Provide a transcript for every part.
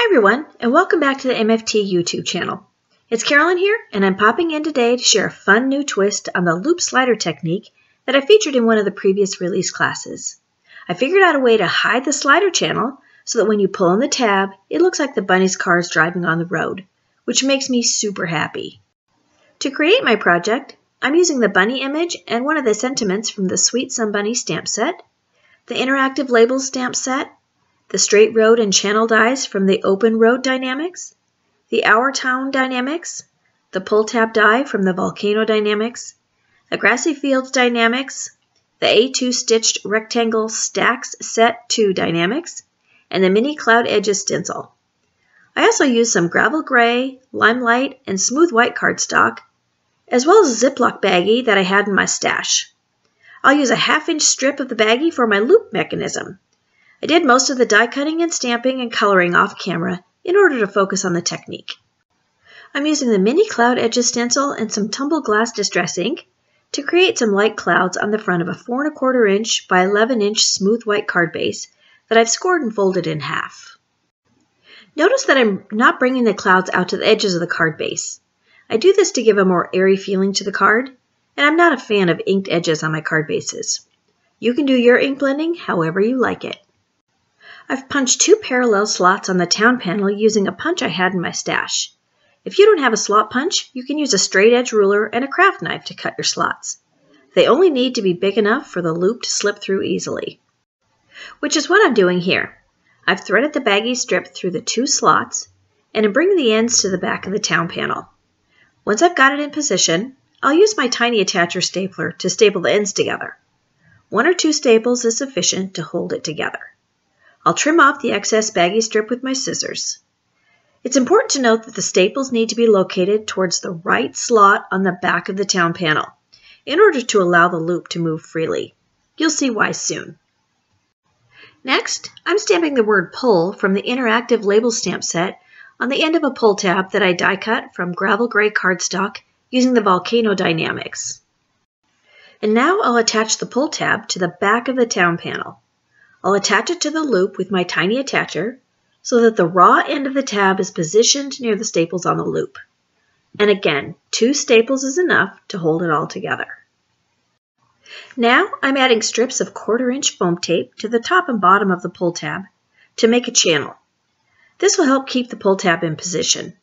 everyone, and welcome back to the MFT YouTube channel. It's Karolyn here, and I'm popping in today to share a fun new twist on the loop slider technique that I featured in one of the previous release classes. I figured out a way to hide the slider channel so that when you pull on the tab, it looks like the bunny's car is driving on the road, which makes me super happy. To create my project, I'm using the bunny image and one of the sentiments from the Sweet Somebunny stamp set, the interactive labels stamp set, the straight road and channel dies from the open road Die-namics, the Our Town Die-namics, the pull tab die from the Volcano Die-namics, the Grassy Fields Die-namics, the A2 stitched rectangle STAX set 2 Die-namics, and the mini cloud edges stencil. I also used some gravel gray, limelight, and smooth white cardstock, as well as a Ziploc baggie that I had in my stash. I'll use a 1/2-inch strip of the baggie for my loop mechanism. I did most of the die cutting and stamping and coloring off camera in order to focus on the technique. I'm using the mini cloud edges stencil and some tumbled glass distress ink to create some light clouds on the front of a 4 1/4 inch by 11-inch smooth white card base that I've scored and folded in half. Notice that I'm not bringing the clouds out to the edges of the card base. I do this to give a more airy feeling to the card, and I'm not a fan of inked edges on my card bases. You can do your ink blending however you like it. I've punched 2 parallel slots on the town panel using a punch I had in my stash. If you don't have a slot punch, you can use a straight edge ruler and a craft knife to cut your slots. They only need to be big enough for the loop to slip through easily. Which is what I'm doing here. I've threaded the baggie strip through the 2 slots and am bringing the ends to the back of the town panel. Once I've got it in position, I'll use my tiny attacher stapler to staple the ends together. 1 or 2 staples is sufficient to hold it together. I'll trim off the excess baggie strip with my scissors. It's important to note that the staples need to be located towards the right slot on the back of the town panel in order to allow the loop to move freely. You'll see why soon. Next, I'm stamping the word pull from the interactive label stamp set on the end of a pull tab that I die cut from gravel gray cardstock using the Volcano Die-namics. And now I'll attach the pull tab to the back of the town panel. I'll attach it to the loop with my tiny attacher so that the raw end of the tab is positioned near the staples on the loop. And again, 2 staples is enough to hold it all together. Now I'm adding strips of 1/4 inch foam tape to the top and bottom of the pull tab to make a channel. This will help keep the pull tab in position.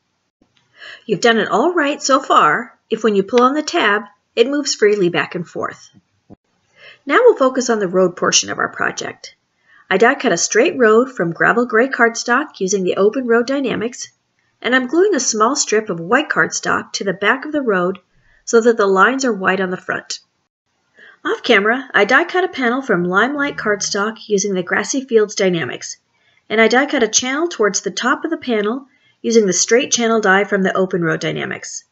You've done it all right so far if when you pull on the tab, it moves freely back and forth. Now we'll focus on the road portion of our project. I die cut a straight road from gravel gray cardstock using the open road Die-namics, and I'm gluing a small strip of white cardstock to the back of the road so that the lines are white on the front. Off camera, I die cut a panel from Limelight cardstock using the Grassy Fields Die-namics, and I die cut a channel towards the top of the panel using the straight channel die from the open road Die-namics.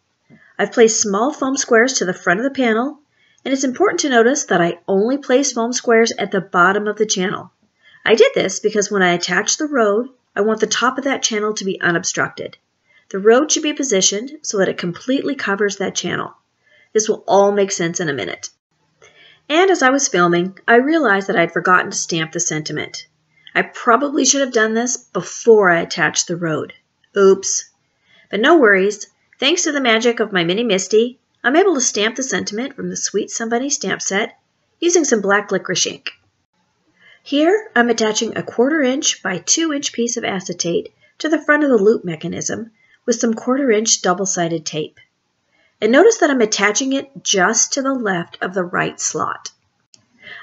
I've placed small foam squares to the front of the panel, and it's important to notice that I only place foam squares at the bottom of the channel. I did this because when I attach the road, I want the top of that channel to be unobstructed. The road should be positioned so that it completely covers that channel. This will all make sense in a minute. And as I was filming, I realized that I'd forgotten to stamp the sentiment. I probably should have done this before I attached the road. Oops. But no worries. Thanks to the magic of my mini Misty, I'm able to stamp the sentiment from the Sweet Somebunny stamp set using some black licorice ink. Here, I'm attaching a 1/4 inch by 2 inch piece of acetate to the front of the loop mechanism with some 1/4 inch double-sided tape. And notice that I'm attaching it just to the left of the right slot.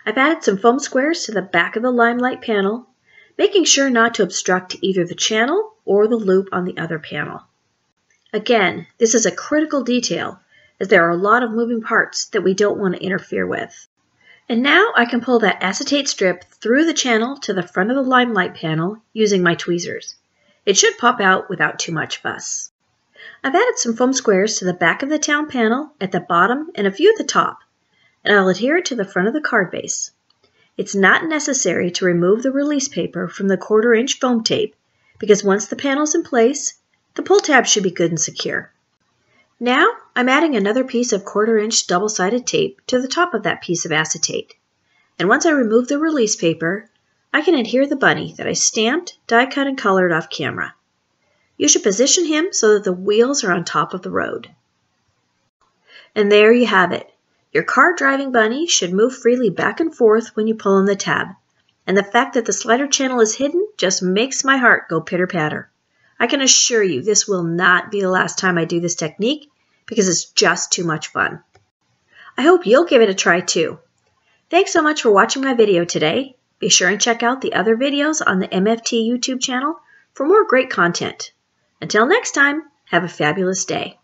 I've added some foam squares to the back of the Limelight panel, making sure not to obstruct either the channel or the loop on the other panel. Again, this is a critical detail as there are a lot of moving parts that we don't want to interfere with. And now I can pull that acetate strip through the channel to the front of the Limelight panel using my tweezers. It should pop out without too much fuss. I've added some foam squares to the back of the town panel at the bottom and a few at the top, and I'll adhere it to the front of the card base. It's not necessary to remove the release paper from the 1/4 inch foam tape because once the panel's in place, the pull tab should be good and secure. Now I'm adding another piece of 1/4 inch double-sided tape to the top of that piece of acetate. And once I remove the release paper, I can adhere the bunny that I stamped, die cut, and colored off camera. You should position him so that the wheels are on top of the road. And there you have it. Your car-driving bunny should move freely back and forth when you pull on the tab. And the fact that the slider channel is hidden just makes my heart go pitter-patter. I can assure you this will not be the last time I do this technique because it's just too much fun. I hope you'll give it a try too. Thanks so much for watching my video today. Be sure and check out the other videos on the MFT YouTube channel for more great content. Until next time, have a fabulous day.